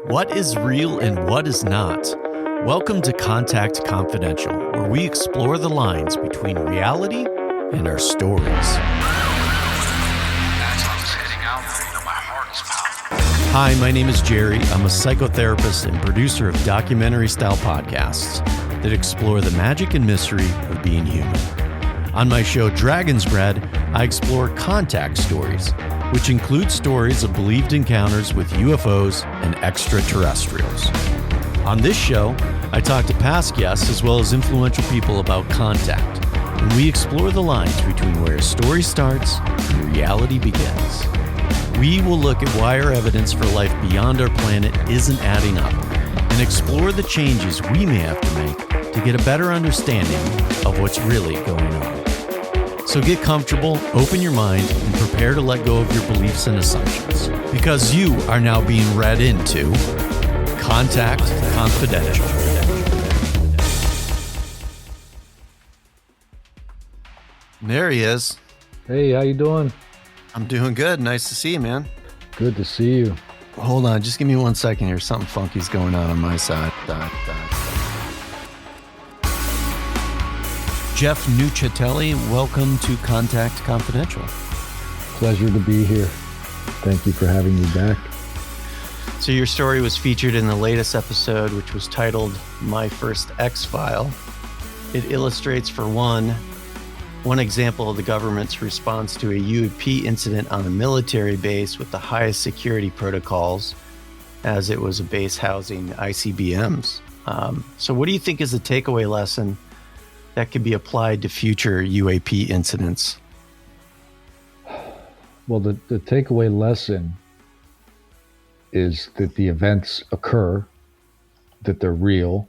What is real and what is not? Welcome to Contact Confidential, where we explore the lines between reality and our stories. Hi, my name is Jerry. I'm a psychotherapist and producer of documentary-style podcasts that explore the magic and mystery of being human. On my show, Dragon's Bread, I explore contact stories, which include stories of believed encounters with UFOs and extraterrestrials. On this show, I talk to past guests as well as influential people about contact, and we explore the lines between where a story starts and reality begins. We will look at why our evidence for life beyond our planet isn't adding up, and explore the changes we may have to make to get a better understanding of what's really going on. So get comfortable, open your mind, and prepare to let go of your beliefs and assumptions, because you are now being read into Contact Confidential. There he is. Hey, how you doing? I'm doing good. Nice to see you, man. Good to see you. Hold on, just give me 1 second here. Something funky's going on my side. Jeff Nuccetelli, welcome to Contact Confidential. Pleasure to be here. Thank you for having me back. So your story was featured in the latest episode, which was titled My First X-File. It illustrates, for one example of the government's response to a UAP incident on a military base with the highest security protocols, as it was a base housing ICBMs. So what do you think is the takeaway lesson that could be applied to future UAP incidents? Well, the takeaway lesson is that the events occur, that they're real,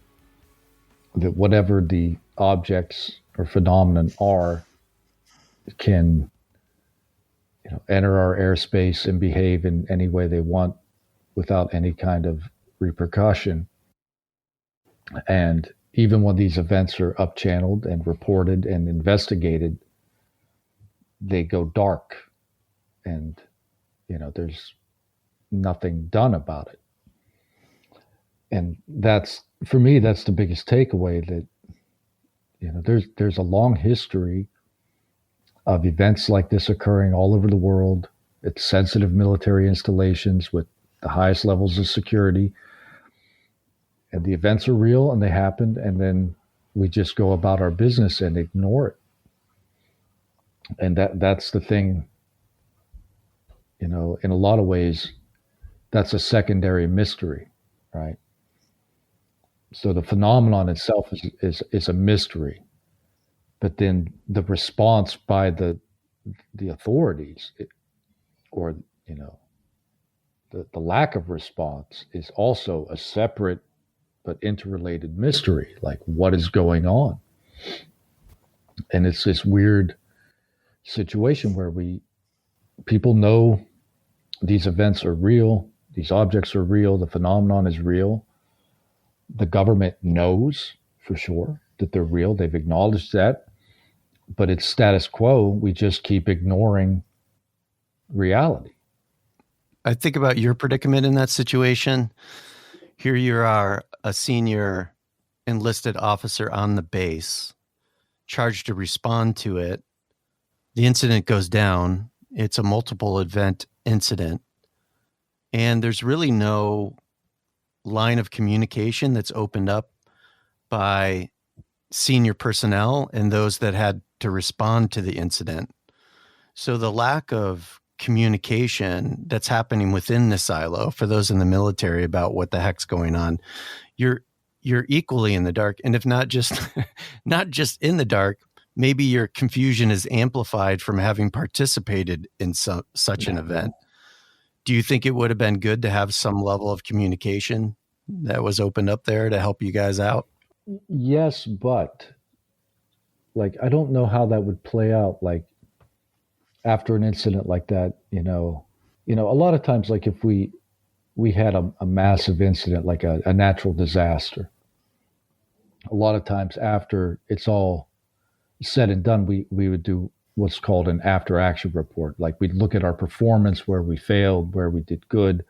that whatever the objects or phenomenon are can enter our airspace and behave in any way they want without any kind of repercussion. And even when these events are up-channeled and reported and investigated, they go dark and, there's nothing done about it. And for me, that's the biggest takeaway, that, there's a long history of events like this occurring all over the world at sensitive military installations with the highest levels of security. And the events are real and they happened, and then we just go about our business and ignore it. And that's the thing, in a lot of ways, that's a secondary mystery, right? So the phenomenon itself is a mystery, but then the response by the authorities, or the lack of response, is also a separate but interrelated mystery. Like, what is going on? And it's this weird situation where people know these events are real, these objects are real, the phenomenon is real. The government knows for sure that they're real. They've acknowledged that, but it's status quo. We just keep ignoring reality. I think about your predicament in that situation. Here you are, a senior enlisted officer on the base, charged to respond to it. The incident goes down. It's a multiple event incident. And there's really no line of communication that's opened up by senior personnel and those that had to respond to the incident. So the lack of communication that's happening within the silo for those in the military about what the heck's going on, you're equally in the dark. And if not just in the dark, maybe your confusion is amplified from having participated in such an event. Do you think it would have been good to have some level of communication that was opened up there to help you guys out? Yes, but I don't know how that would play out. After an incident like that, a lot of times, if we had a massive incident, like a natural disaster, a lot of times after it's all said and done, we would do what's called an after action report. We'd look at our performance, where we failed, where we did good,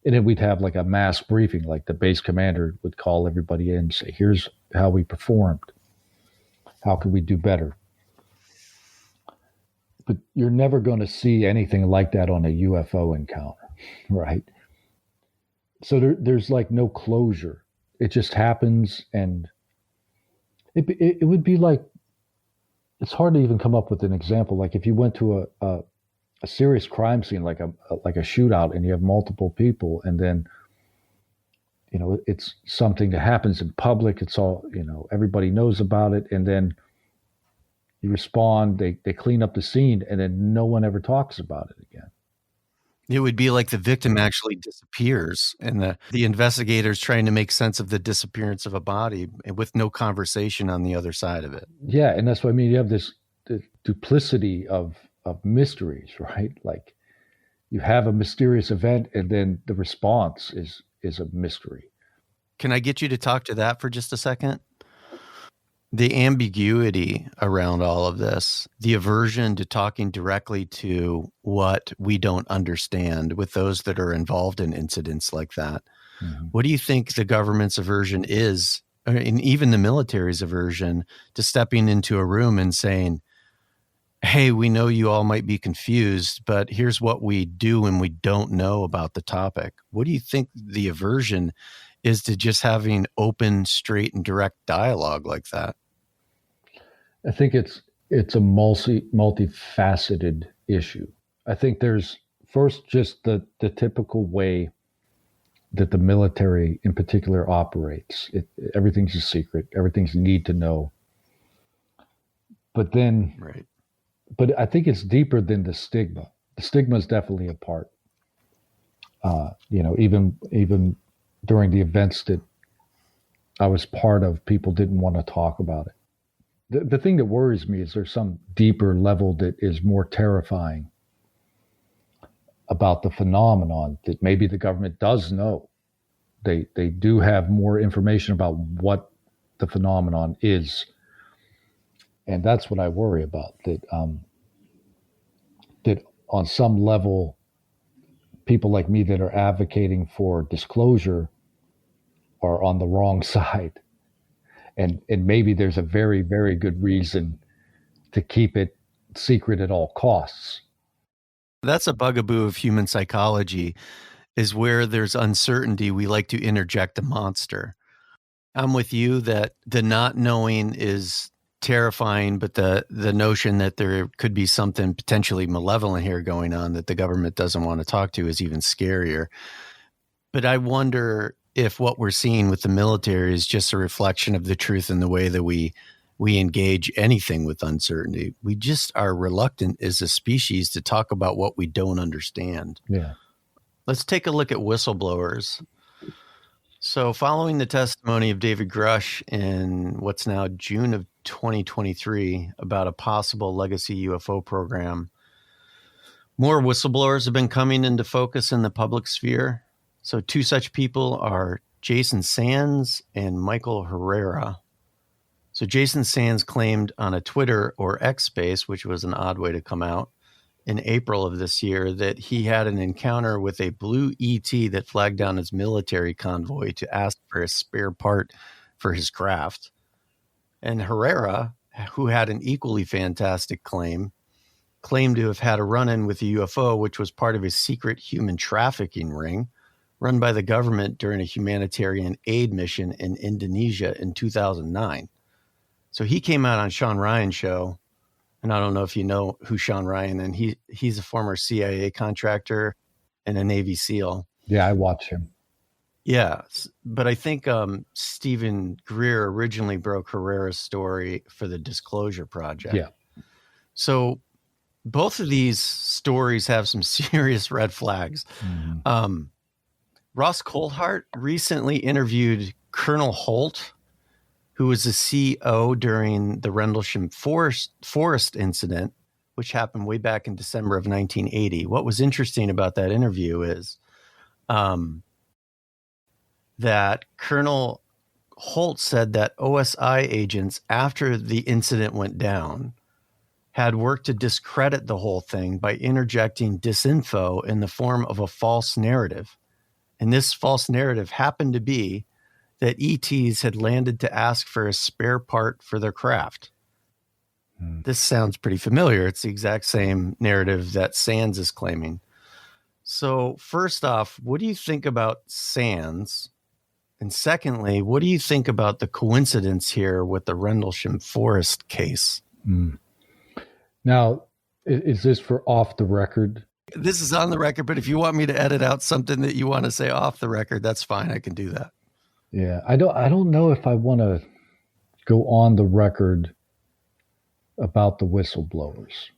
And then we'd have like a mass briefing, like the base commander would call everybody in and say, here's how we performed. How could we do better? But you're never going to see anything like that on a UFO encounter, right? So there's like no closure. It just happens, and it would be like, it's hard to even come up with an example. Like if you went to a serious crime scene, like a shootout, and you have multiple people, and then it's something that happens in public. It's all everybody knows about it, and then you respond. They clean up the scene, and then no one ever talks about it again. It would be like the victim actually disappears, and the investigators trying to make sense of the disappearance of a body with no conversation on the other side of it. Yeah, and that's what I mean. You have this duplicity of mysteries, right? Like you have a mysterious event, and then the response is a mystery. Can I get you to talk to that for just a second? The ambiguity around all of this, the aversion to talking directly to what we don't understand with those that are involved in incidents like that. Mm-hmm. What do you think the government's aversion is, and even the military's aversion to stepping into a room and saying, hey, we know you all might be confused, but here's what we do and we don't know about the topic? What do you think the aversion is to just having open, straight, and direct dialogue like that? I think it's a multifaceted issue. I think there's first just the typical way that the military in particular operates. Everything's a secret. Everything's need to know. But then, right. But I think it's deeper than the stigma. The stigma is definitely a part. Even during the events that I was part of, people didn't want to talk about it. The thing that worries me is there's some deeper level that is more terrifying about the phenomenon that maybe the government does know. They do have more information about what the phenomenon is. And that's what I worry about, that on some level, people like me that are advocating for disclosure are on the wrong side. And maybe there's a very, very good reason to keep it secret at all costs. That's a bugaboo of human psychology, is where there's uncertainty, we like to interject a monster. I'm with you that the not knowing is terrifying, but the notion that there could be something potentially malevolent here going on that the government doesn't want to talk to is even scarier. But I wonder if what we're seeing with the military is just a reflection of the truth in the way that we engage anything with uncertainty. We just are reluctant as a species to talk about what we don't understand. Yeah. Let's take a look at whistleblowers. So following the testimony of David Grush in what's now June of 2023 about a possible legacy UFO program, more whistleblowers have been coming into focus in the public sphere. So two such people are Jason Sands and Michael Herrera. So Jason Sands claimed on a Twitter or X space, which was an odd way to come out, in April of this year, that he had an encounter with a blue ET that flagged down his military convoy to ask for a spare part for his craft. And Herrera, who had an equally fantastic claimed to have had a run-in with a UFO, which was part of a secret human trafficking ring run by the government during a humanitarian aid mission in Indonesia in 2009. So he came out on Sean Ryan's show, and I don't know if you know who Sean Ryan, and he's a former CIA contractor and a Navy SEAL. Yeah, I watch him. Yeah, but I think Stephen Greer originally broke Herrera's story for the Disclosure Project. Yeah. So both of these stories have some serious red flags. Mm-hmm. Ross Coulthart recently interviewed Colonel Holt, who was the CO during the Rendlesham Forest incident, which happened way back in December of 1980. What was interesting about that interview is that Colonel Holt said that OSI agents, after the incident went down, had worked to discredit the whole thing by interjecting disinfo in the form of a false narrative And this false narrative happened to be that ETs had landed to ask for a spare part for their craft. This sounds pretty familiar. It's the exact same narrative that Sands is claiming. So first off, what do you think about Sands? And secondly, what do you think about the coincidence here with the Rendlesham Forest case? Now, is this for off the record? This is on the record, but if you want me to edit out something that you want to say off the record, that's fine. I can do that. Yeah, I don't know if I want to go on the record about the whistleblowers.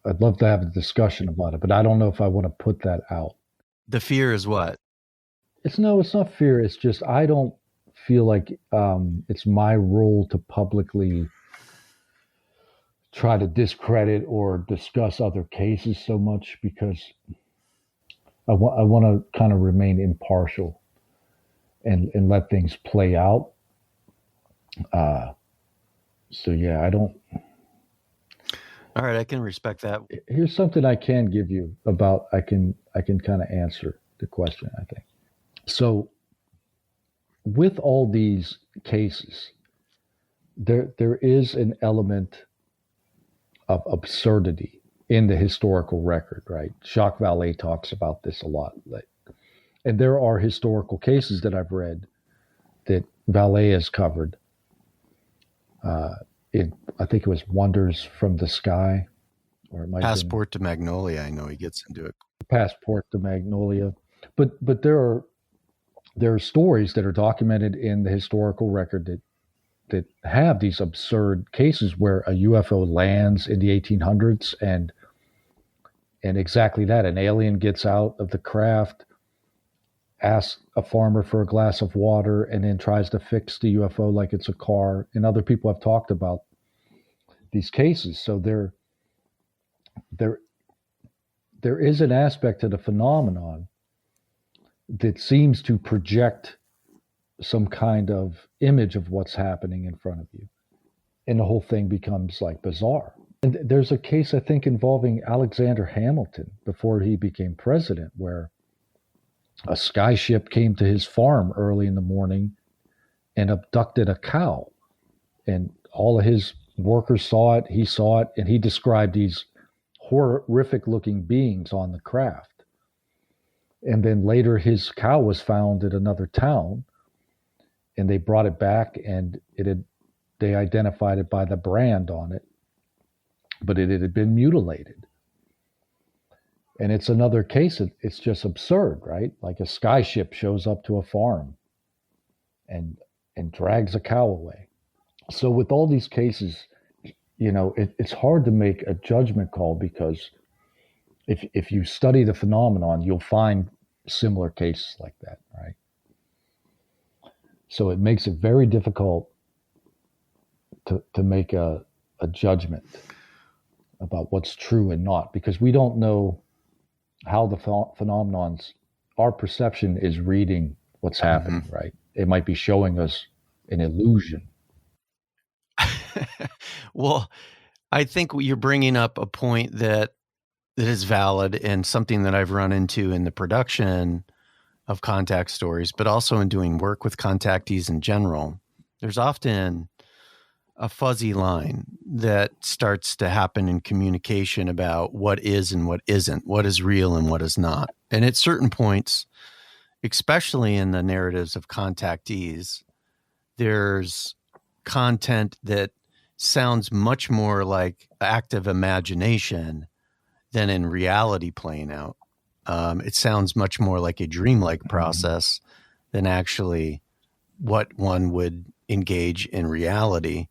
I'd love to have a discussion about it, but I don't know if I want to put that out. The fear is what? It's not fear. It's just I don't feel like it's my role to publicly try to discredit or discuss other cases so much, because I want to kind of remain impartial and let things play out. So yeah, I don't. All right, I can respect that. Here's something I can give you about. I can kind of answer the question, I think. So with all these cases, there is an element of absurdity in the historical record, right? Jacques Vallée talks about this a lot. And there are historical cases that I've read that Vallée has covered. I think it was Wonders from the Sky, or it might Passport to Magnolia. I know he gets into it. Passport to Magnolia. But there are stories that are documented in the historical record that have these absurd cases where a UFO lands in the 1800s and exactly that, an alien gets out of the craft, asks a farmer for a glass of water, and then tries to fix the UFO like it's a car. And other people have talked about these cases. So there is an aspect to the phenomenon that seems to project some kind of image of what's happening in front of you. And the whole thing becomes like bizarre. And there's a case, I think, involving Alexander Hamilton before he became president, where a skyship came to his farm early in the morning and abducted a cow. And all of his workers saw it, he saw it, and he described these horrific looking beings on the craft. And then later his cow was found at another town, and they brought it back, and they identified it by the brand on it, but it had been mutilated. And it's another case. It's just absurd, right? Like a skyship shows up to a farm and drags a cow away. So with all these cases, it's hard to make a judgment call, because if you study the phenomenon, you'll find similar cases like that, right? So it makes it very difficult to make a judgment about what's true and not, because we don't know how the phenomenons, our perception is reading what's happening, right? It might be showing us an illusion. Well, I think you're bringing up a point that is valid, and something that I've run into in the production of contact stories, but also in doing work with contactees in general. There's often a fuzzy line that starts to happen in communication about what is and what isn't, what is real and what is not. And at certain points, especially in the narratives of contactees, there's content that sounds much more like active imagination than in reality playing out. It sounds much more like a dreamlike process than actually what one would engage in reality.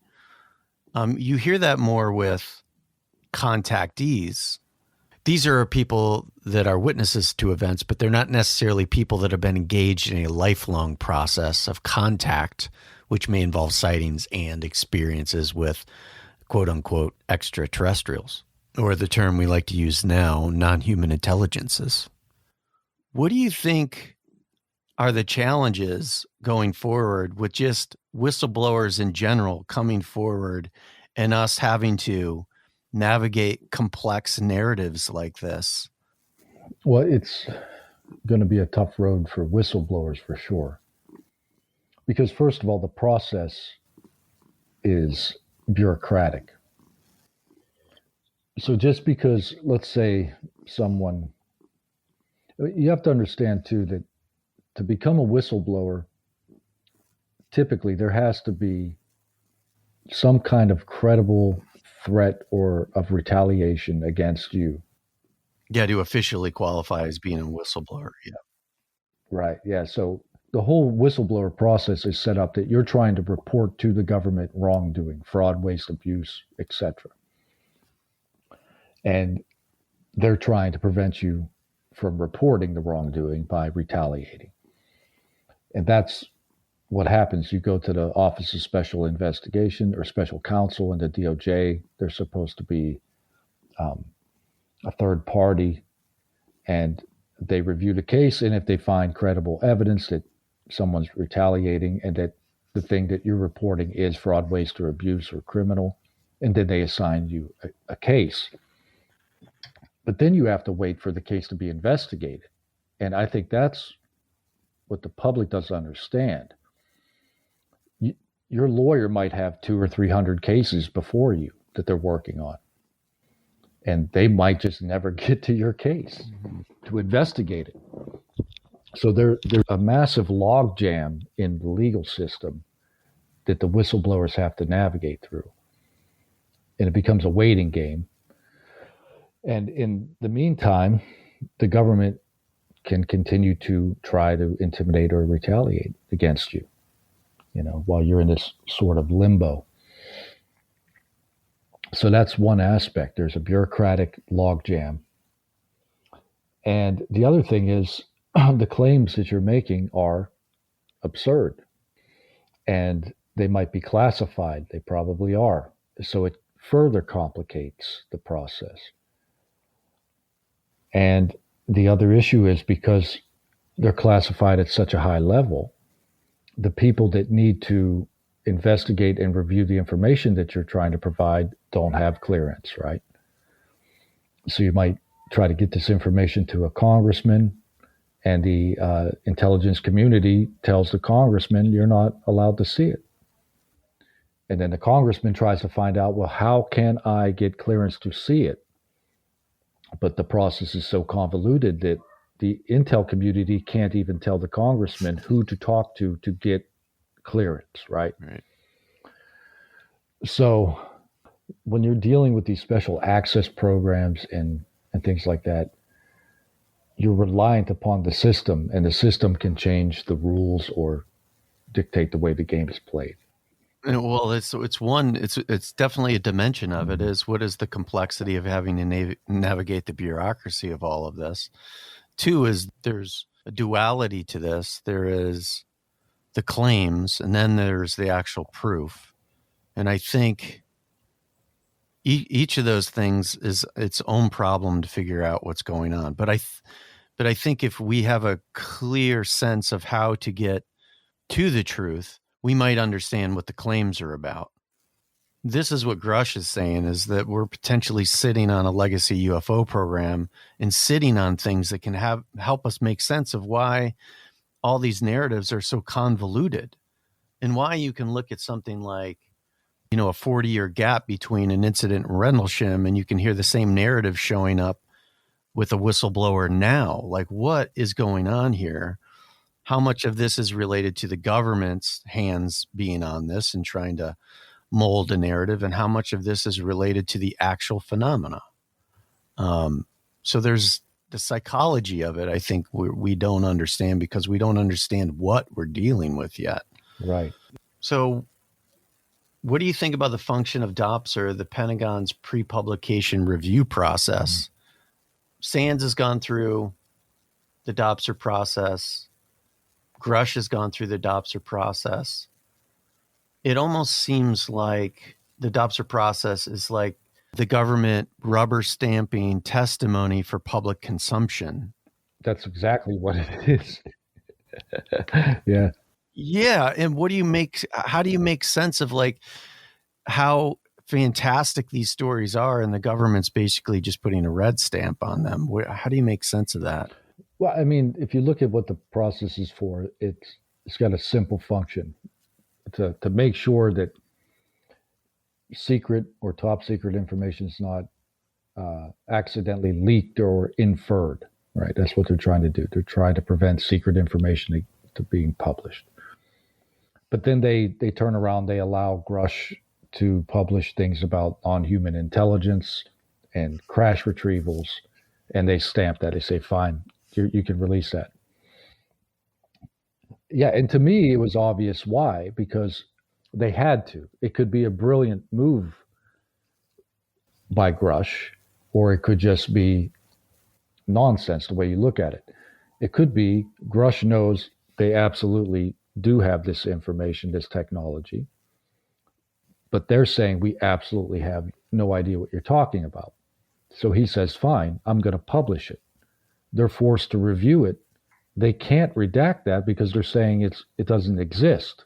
You hear that more with contactees. These are people that are witnesses to events, but they're not necessarily people that have been engaged in a lifelong process of contact, which may involve sightings and experiences with quote unquote extraterrestrials, or the term we like to use now, non-human intelligences. What do you think are the challenges going forward with just whistleblowers in general coming forward and us having to navigate complex narratives like this? Well, going to be a tough road for whistleblowers for sure. Because, first of all, the process is bureaucratic. So just because, let's say, someone, you have to understand too that to become a whistleblower, typically there has to be some kind of credible threat or of retaliation against you. Yeah, to officially qualify as being a whistleblower. Yeah. Right. Yeah. So the whole whistleblower process is set up that you're trying to report to the government wrongdoing, fraud, waste, abuse, etc. And they're trying to prevent you from reporting the wrongdoing by retaliating. And that's what happens. You go to the Office of Special Investigation or Special Counsel in the DOJ. They're supposed to be a third party, and they review the case. And if they find credible evidence that someone's retaliating and that the thing that you're reporting is fraud, waste, or abuse or criminal, and then they assign you a case. But then you have to wait for the case to be investigated. And I think that's what the public doesn't understand. Your lawyer might have 200 or 300 cases before you that they're working on. And they might just never get to your case to investigate it. So there's a massive logjam in the legal system that the whistleblowers have to navigate through. And it becomes a waiting game. And in the meantime, the government can continue to try to intimidate or retaliate against you, while you're in this sort of limbo. So that's one aspect. There's a bureaucratic logjam. And the other thing is the claims that you're making are absurd. And they might be classified. They probably are. So it further complicates the process. And the other issue is because they're classified at such a high level, the people that need to investigate and review the information that you're trying to provide don't have clearance, right? So you might try to get this information to a congressman, and the intelligence community tells the congressman you're not allowed to see it. And then the congressman tries to find out, well, how can I get clearance to see it? But the process is so convoluted that the intel community can't even tell the congressman who to talk to get clearance, right? Right. So when you're dealing with these special access programs and things like that, you're reliant upon the system, and the system can change the rules or dictate the way the game is played. Well, it's definitely a dimension of it is what is the complexity of having to navigate the bureaucracy of all of this. Two is there's a duality to this. There is the claims, and then there's the actual proof. And I think each of those things is its own problem to figure out what's going on. But I think if we have a clear sense of how to get to the truth, we might understand what the claims are about. This is what Grush is saying, is that we're potentially sitting on a legacy UFO program and sitting on things that can help us make sense of why all these narratives are so convoluted, and why you can look at something like, a 40-year gap between an incident in Rendlesham, and you can hear the same narrative showing up with a whistleblower now. Like, what is going on here? How much of this is related to the government's hands being on this and trying to mold a narrative, and how much of this is related to the actual phenomena? So there's the psychology of it. I think we don't understand because we don't understand what we're dealing with yet. Right. So what do you think about the function of DOPS, or the Pentagon's pre-publication review process? SANS has gone through the DOPSR process. Grush has gone through the DOPSR process. It almost seems like the DOPSR process is like the government rubber stamping testimony for public consumption. That's exactly what it is. Yeah. Yeah. And how do you make sense of like how fantastic these stories are, and the government's basically just putting a red stamp on them? How do you make sense of that? Well, I mean, if you look at what the process is for, it's got a simple function to make sure that secret or top secret information is not accidentally leaked or inferred. Right, that's what they're trying to do. They're trying to prevent secret information to being published. But then they turn around, they allow Grush to publish things about non-human intelligence and crash retrievals, and they stamp that. They say, "Fine, you can release that." Yeah, and to me, it was obvious why, because they had to. It could be a brilliant move by Grush, or it could just be nonsense the way you look at it. It could be Grush knows they absolutely do have this information, this technology, but they're saying we absolutely have no idea what you're talking about. So he says, fine, I'm going to publish it. They're forced to review it. They can't redact that because they're saying it doesn't exist.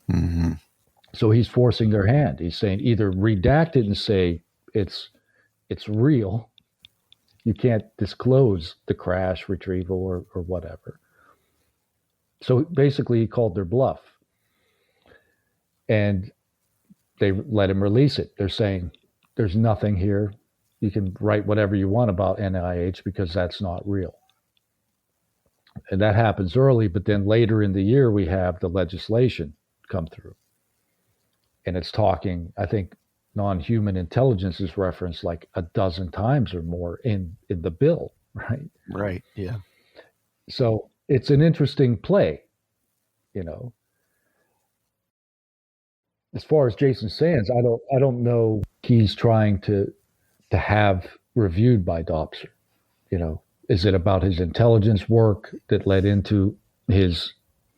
Mm-hmm. So he's forcing their hand. He's saying either redact it and say it's real. You can't disclose the crash, retrieval, or whatever. So basically, he called their bluff. And they let him release it. They're saying there's nothing here. You can write whatever you want about NIH because that's not real. And that happens early, but then later in the year, we have the legislation come through. And it's talking, I think, non-human intelligence is referenced like a dozen times or more in the bill, right? Right, yeah. So it's an interesting play, you know. As far as Jason Sands, I don't know he's trying to have reviewed by Dobser. You know, is it about his intelligence work that led into his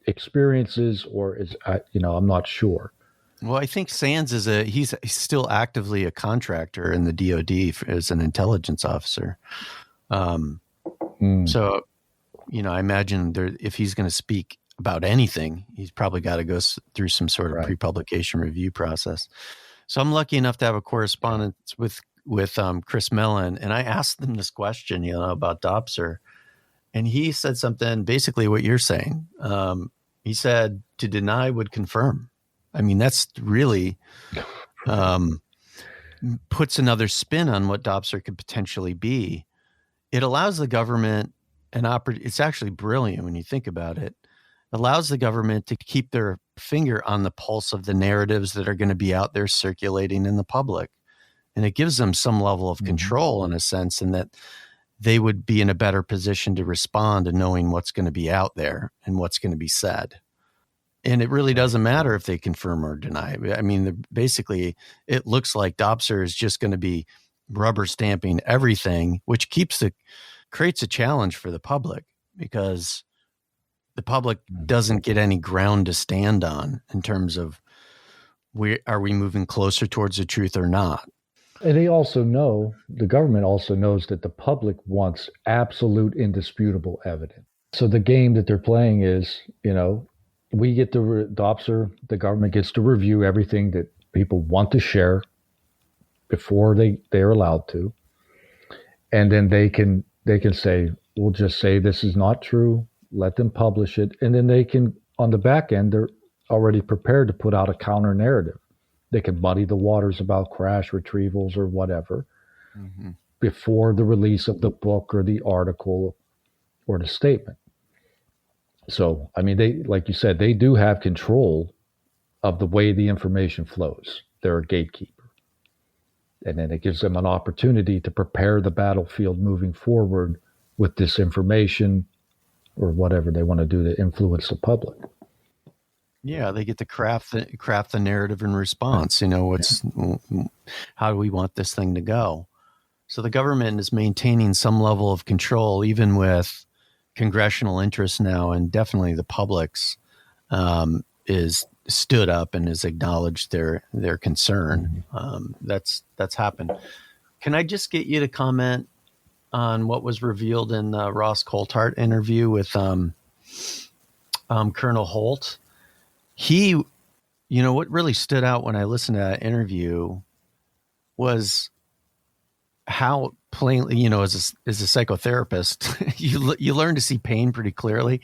experiences, or is I'm not sure. Well, I think Sands he's still actively a contractor in the DoD as an intelligence officer. So, I imagine if he's going to speak about anything, he's probably got to go through some sort of pre-publication review process. So I'm lucky enough to have a correspondence with Chris Mellon, and I asked him this question, about Dobser, and he said something basically what you're saying. He said to deny would confirm. I mean, that's really puts another spin on what Dobser could potentially be. It allows the government it's actually brilliant when you think about it. Allows the government to keep their finger on the pulse of the narratives that are going to be out there circulating in the public. And it gives them some level of control in a sense, in that they would be in a better position to respond to knowing what's going to be out there and what's going to be said. And it really doesn't matter if they confirm or deny. I mean, basically, it looks like Dobser is just going to be rubber stamping everything, which creates a challenge for the public, because the public doesn't get any ground to stand on in terms of are we moving closer towards the truth or not. And the government also knows that the public wants absolute indisputable evidence. So the game that they're playing is, we get the government gets to review everything that people want to share before they're allowed to. And then they can say, we'll just say this is not true, let them publish it. And then they can, on the back end, they're already prepared to put out a counter narrative. They can muddy the waters about crash retrievals or whatever before the release of the book or the article or the statement. So, I mean, like you said, they do have control of the way the information flows. They're a gatekeeper. And then it gives them an opportunity to prepare the battlefield moving forward with this information or whatever they want to do to influence the public. Yeah, they get to craft the narrative in response. How do we want this thing to go? So the government is maintaining some level of control, even with congressional interest now, and definitely the public's is stood up and has acknowledged their concern. That's happened. Can I just get you to comment on what was revealed in the Ross Coulthart interview with Colonel Holt? He, what really stood out when I listened to that interview was how plainly, as a psychotherapist, you learn to see pain pretty clearly.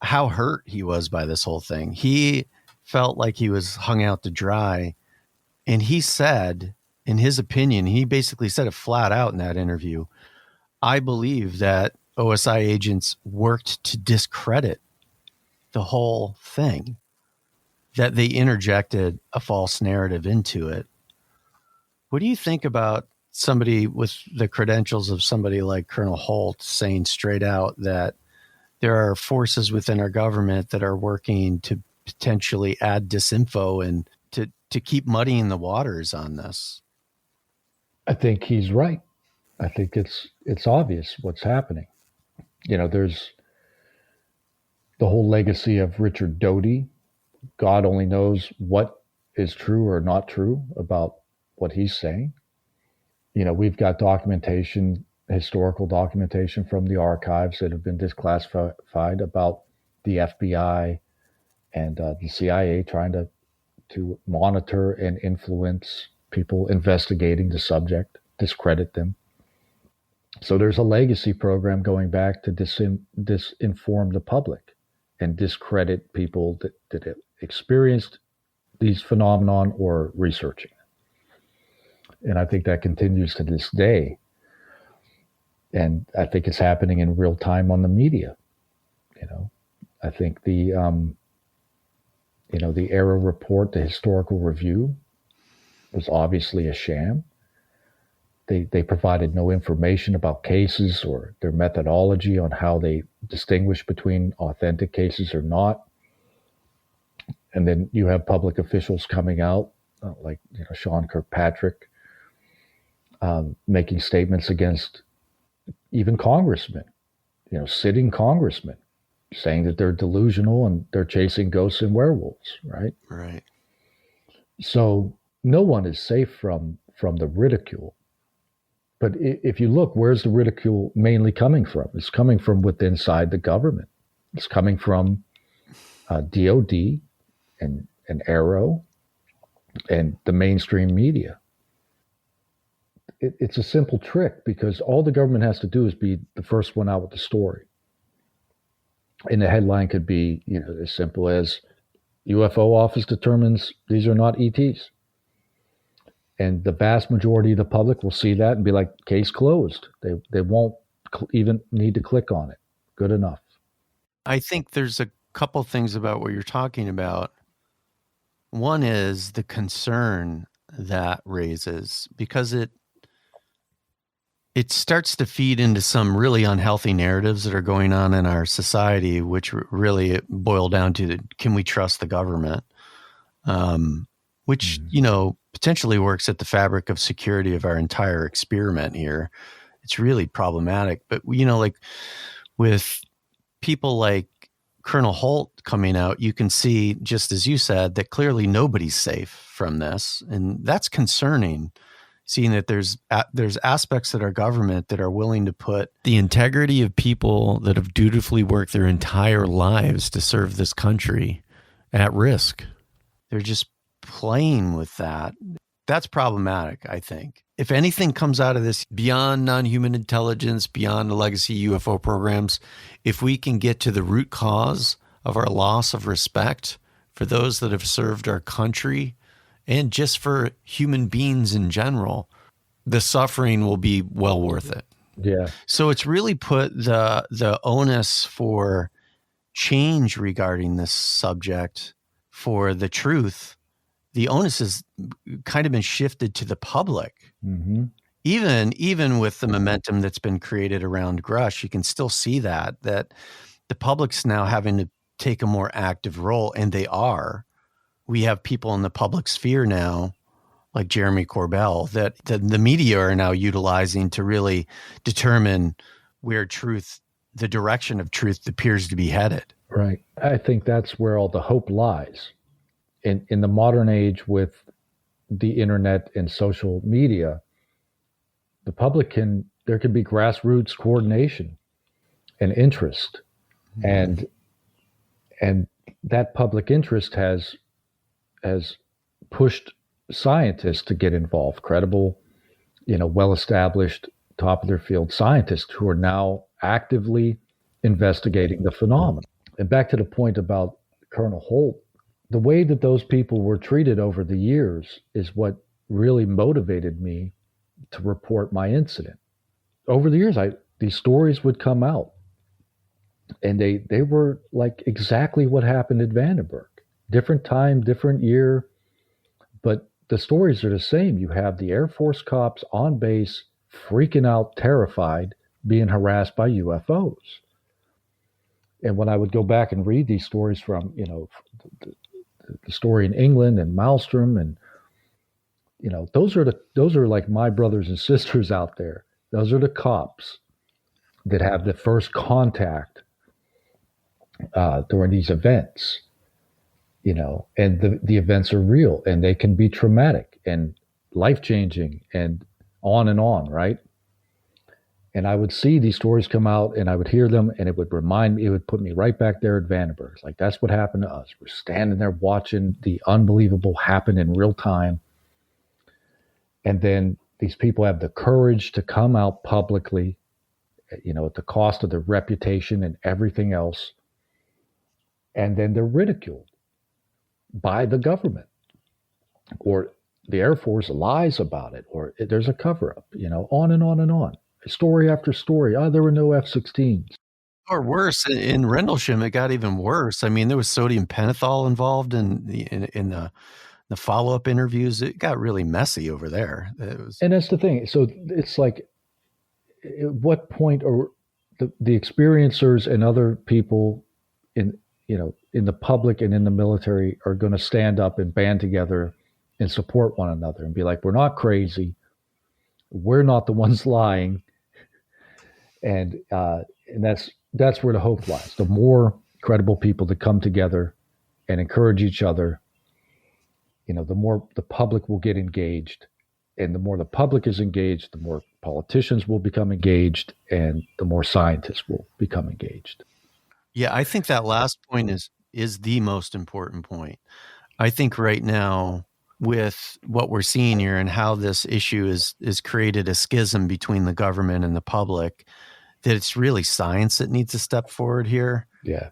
How hurt he was by this whole thing. He felt like he was hung out to dry, and he said, in his opinion, he basically said it flat out in that interview. I believe that OSI agents worked to discredit the whole thing, that they interjected a false narrative into it. What do you think about somebody with the credentials of somebody like Colonel Holt saying straight out that there are forces within our government that are working to potentially add disinfo and to keep muddying the waters on this? I think he's right. I think it's obvious what's happening. There's the whole legacy of Richard Doty. God only knows what is true or not true about what he's saying. We've got documentation, historical documentation from the archives that have been declassified about the FBI and the CIA trying to monitor and influence people investigating the subject, discredit them. So there's a legacy program going back to disinform the public and discredit people that have experienced these phenomenon or researching. And I think that continues to this day. And I think it's happening in real time on the media. I think the Era report, the historical review, was obviously a sham. They provided no information about cases or their methodology on how they distinguish between authentic cases or not. And then you have public officials coming out, like Sean Kirkpatrick, making statements against even congressmen, sitting congressmen, saying that they're delusional and they're chasing ghosts and werewolves, right? Right. So no one is safe from the ridicule. But if you look, where's the ridicule mainly coming from? It's coming from within inside the government. It's coming from DOD and Arrow and the mainstream media. It's a simple trick because all the government has to do is be the first one out with the story. And the headline could be, as simple as UFO office determines these are not ETs. And the vast majority of the public will see that and be like, case closed. They won't even need to click on it. Good enough. I think there's a couple things about what you're talking about. One is the concern that raises, because it starts to feed into some really unhealthy narratives that are going on in our society, which really boil down to can we trust the government? Which, potentially works at the fabric of security of our entire experiment here. It's really problematic. But, like with people like Colonel Holt coming out, you can see, just as you said, that clearly nobody's safe from this. And that's concerning, seeing that there's aspects of our government that are willing to put the integrity of people that have dutifully worked their entire lives to serve this country at risk. They're just playing with that. That's problematic, I think. If anything comes out of this beyond non-human intelligence, beyond the legacy UFO programs, if we can get to the root cause of our loss of respect for those that have served our country and just for human beings in general, the suffering will be well worth it. Yeah. So it's really put the onus for change regarding this subject, for the truth. The onus has kind of been shifted to the public. Mm-hmm. Even with the momentum that's been created around Grush, you can still see that the public's now having to take a more active role, and they are. We have people in the public sphere now, like Jeremy Corbell, that the media are now utilizing to really determine where the direction of truth appears to be headed. Right. I think that's where all the hope lies. In the modern age with the internet and social media, the public there can be grassroots coordination and interest. Mm-hmm. And that public interest has pushed scientists to get involved, credible, well-established top of their field scientists who are now actively investigating the phenomenon. And back to the point about Colonel Holt, the way that those people were treated over the years is what really motivated me to report my incident. Over the years, these stories would come out, and they were like exactly what happened at Vandenberg. Different time, different year, but the stories are the same. You have the Air Force cops on base freaking out, terrified, being harassed by UFOs. And when I would go back and read these stories from, the story in England and Maelstrom, and those are like my brothers and sisters out there. Those are the cops that have the first contact during these events. And the events are real, and they can be traumatic and life-changing and on, right? And I would see these stories come out, and I would hear them, and it would put me right back there at Vandenberg. Like, that's what happened to us. We're standing there watching the unbelievable happen in real time. And then these people have the courage to come out publicly, at the cost of their reputation and everything else. And then they're ridiculed by the government, or the Air Force lies about it, or there's a cover-up, on and on and on. Story after story. Oh, there were no F-16s. Or worse, in Rendlesham, it got even worse. I mean, there was sodium pentothal involved in the follow-up interviews. It got really messy over there. And that's the thing. So it's like, at what point are the experiencers and other people in the public and in the military are going to stand up and band together and support one another and be like, we're not crazy. We're not the ones lying. And that's where the hope lies. The more credible people that come together and encourage each other, the more the public will get engaged. And the more the public is engaged, the more politicians will become engaged, and the more scientists will become engaged. Yeah, I think that last point is the most important point. I think right now, with what we're seeing here and how this issue is created a schism between the government and the public, that it's really science that needs to step forward here. Yeah.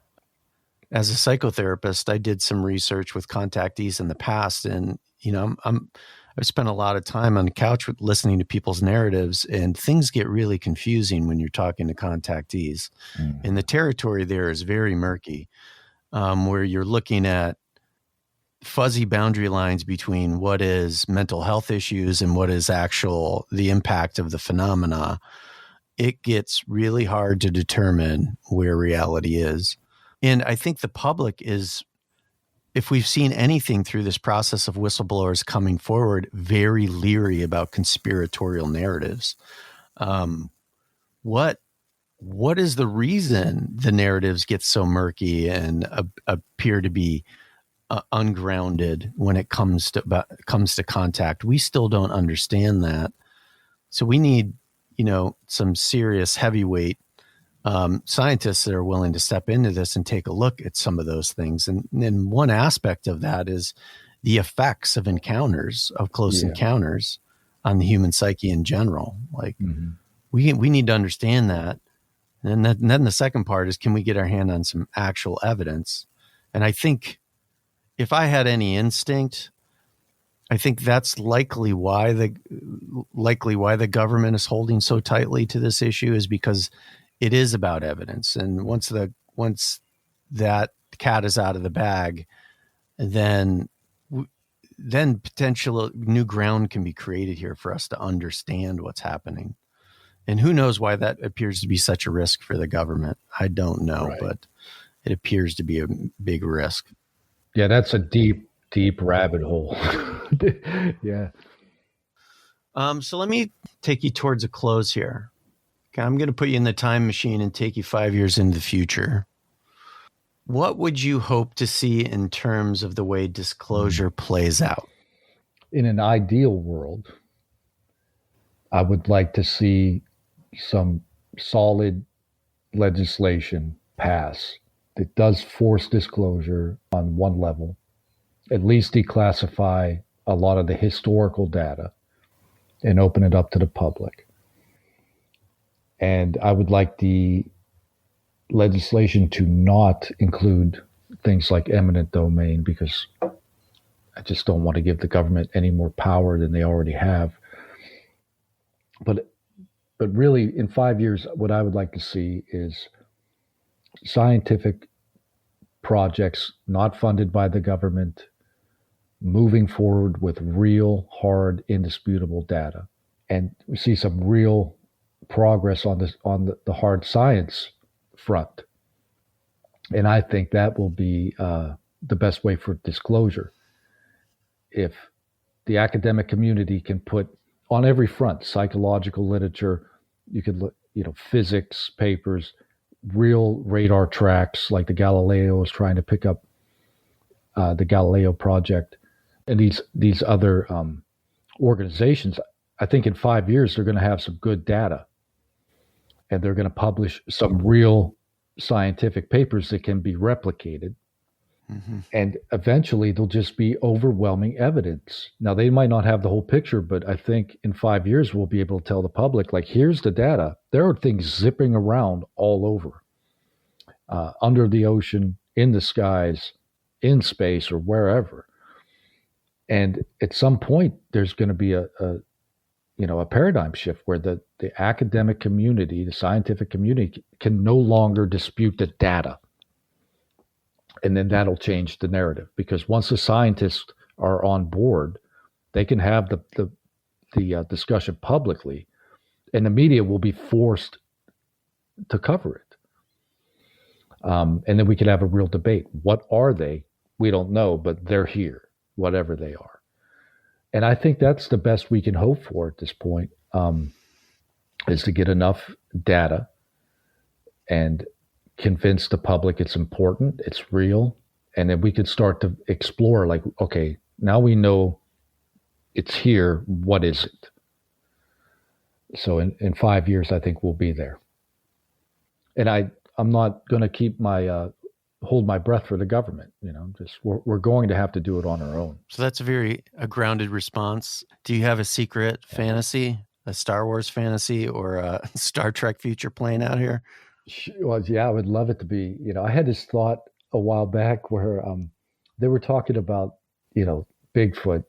As a psychotherapist, I did some research with contactees in the past, and I've spent a lot of time on the couch listening to people's narratives, and things get really confusing when you're talking to contactees. Mm-hmm. And the territory there is very murky, where you're looking at fuzzy boundary lines between what is mental health issues and what is the impact of the phenomena. It gets really hard to determine where reality is. And I think the public is, if we've seen anything through this process of whistleblowers coming forward, very leery about conspiratorial narratives. What is the reason the narratives get so murky and appear to be ungrounded when it comes to contact? We still don't understand that. So we need, some serious heavyweight scientists that are willing to step into this and take a look at some of those things. And one aspect of that is the effects of close encounters on the human psyche in general. Like, mm-hmm. we need to understand that. And then the second part is, can we get our hand on some actual evidence? And I think if I had any instinct, I think that's likely why the government is holding so tightly to this issue, is because it is about evidence. And once that cat is out of the bag, then potential new ground can be created here for us to understand what's happening. And who knows why that appears to be such a risk for the government? I don't know, right. But it appears to be a big risk. Yeah, that's a deep, deep rabbit hole. Yeah. So let me take you towards a close here. Okay, I'm going to put you in the time machine and take you 5 years into the future. What would you hope to see in terms of the way disclosure plays out? In an ideal world, I would like to see some solid legislation pass that does force disclosure on one level, at least declassify a lot of the historical data and open it up to the public. And I would like the legislation to not include things like eminent domain, because I just don't want to give the government any more power than they already have. But really, in 5 years, what I would like to see is scientific projects not funded by the government moving forward with real, hard, indisputable data, and we see some real progress on the hard science front. And I think that will be the best way for disclosure. If the academic community can put on every front, psychological literature, you could look, physics papers, real radar tracks like the Galileo is trying to pick up, the Galileo project, and these other organizations. I think in 5 years they're going to have some good data, and they're going to publish some real scientific papers that can be replicated. Mm-hmm. And eventually there'll just be overwhelming evidence. Now, they might not have the whole picture, but I think in 5 years we'll be able to tell the public, like, here's the data. There are things zipping around all over, under the ocean, in the skies, in space, or wherever. And at some point, there's going to be a paradigm shift where the academic community, the scientific community, can no longer dispute the data. And then that'll change the narrative, because once the scientists are on board, they can have the discussion publicly, and the media will be forced to cover it. And then we could have a real debate. What are they? We don't know, but they're here, whatever they are. And I think that's the best we can hope for at this point, is to get enough data and convince the public it's important, it's real, and then we could start to explore, like, okay, now we know it's here, what is it? So in 5 years, I think we'll be there. And I'm not going to keep my hold my breath for the government. Just we're going to have to do it on our own. So that's a grounded response. Do you have a secret fantasy, a Star Wars fantasy, or a Star Trek future playing out here? Well, yeah, I would love it to be. I had this thought a while back where they were talking about, Bigfoot,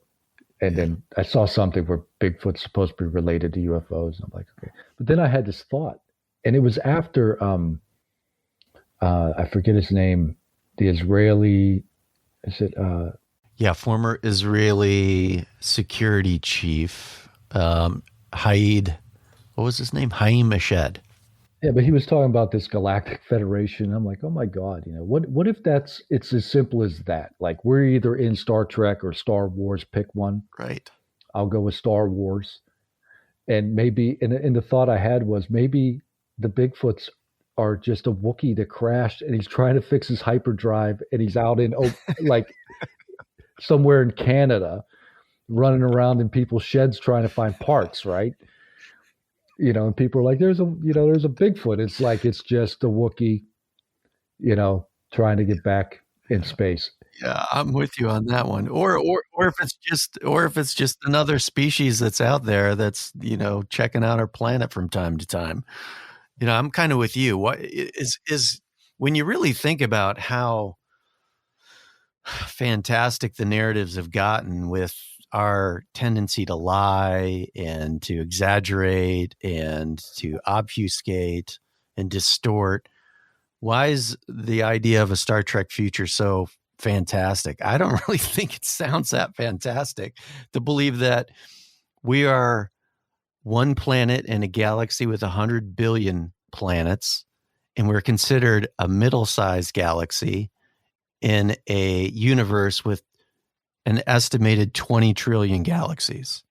and then I saw something where Bigfoot's supposed to be related to UFOs, and I'm like, okay. But then I had this thought, and it was after I forget his name, the Israeli, is it? Former Israeli security chief, Haid. What was his name? Haim Eshed. Yeah, but he was talking about this galactic federation. I'm like, oh my God, what if it's as simple as that? Like, we're either in Star Trek or Star Wars, pick one. Right. I'll go with Star Wars. And maybe, and the thought I had was, maybe the Bigfoots are just a Wookiee that crashed, and he's trying to fix his hyperdrive, and he's out in, like, somewhere in Canada, running around in people's sheds trying to find parts, right? And people are like, there's a Bigfoot. It's like, it's just a Wookiee, trying to get back in space. Yeah, I'm with you on that one. Or if it's just another species that's out there that's, checking out our planet from time to time. I'm kind of with you. What is when you really think about how fantastic the narratives have gotten with our tendency to lie and to exaggerate and to obfuscate and distort. Why is the idea of a Star Trek future so fantastic? I don't really think it sounds that fantastic to believe that we are one planet in a galaxy with 100 billion planets, and we're considered a middle-sized galaxy in a universe with an estimated 20 trillion galaxies.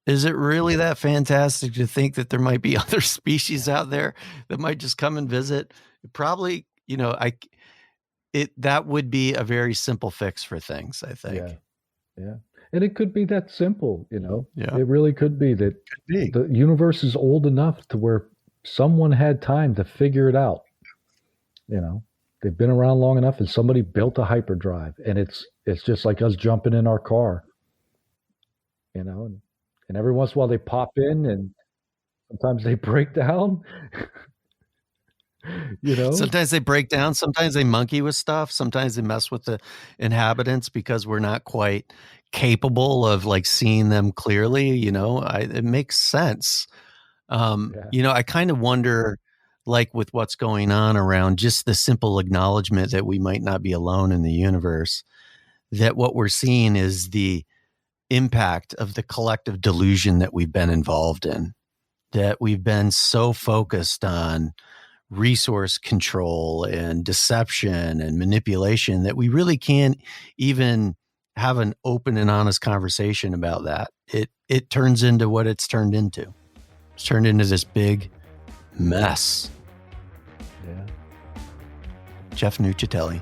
Is it really that fantastic to think that there might be other species out there that might just come and visit? Probably, that would be a very simple fix for things, I think. Yeah. And it could be that simple, Yeah. It really could be that the universe is old enough to where someone had time to figure it out. They've been around long enough, and somebody built a hyperdrive, and it's just like us jumping in our car, and every once in a while they pop in, and Sometimes they break down. Sometimes they break down. Sometimes they monkey with stuff. Sometimes they mess with the inhabitants because we're not quite capable of like seeing them clearly. It makes sense. Yeah. I kind of wonder, like with what's going on around just the simple acknowledgement that we might not be alone in the universe, that what we're seeing is the impact of the collective delusion that we've been involved in, that we've been so focused on resource control and deception and manipulation that we really can't even have an open and honest conversation about that. It turns into what it's turned into. It's turned into this big mess. Yeah. Jeff Nuccetelli,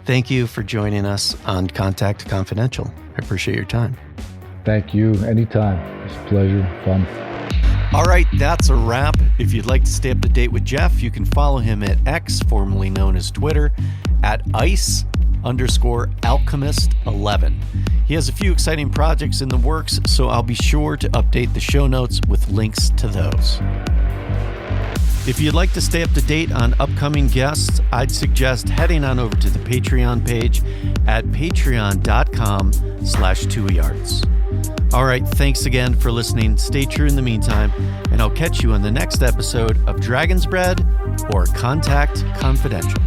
thank you for joining us on Contact Confidential. I appreciate your time. Thank you. Anytime. It's a pleasure. Fun. All right, that's a wrap. If you'd like to stay up to date with Jeff, you can follow him at X, formerly known as Twitter, at ice_alchemist11. He has a few exciting projects in the works, so I'll be sure to update the show notes with links to those. If you'd like to stay up to date on upcoming guests, I'd suggest heading on over to the Patreon page at patreon.com/TuiArts. All right, thanks again for listening. Stay true in the meantime, and I'll catch you on the next episode of Dragon's Bread or Contact Confidential.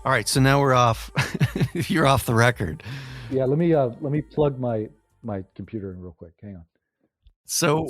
All right, so now we're off. You're off the record. Yeah, let me plug my computer in real quick. Hang on. So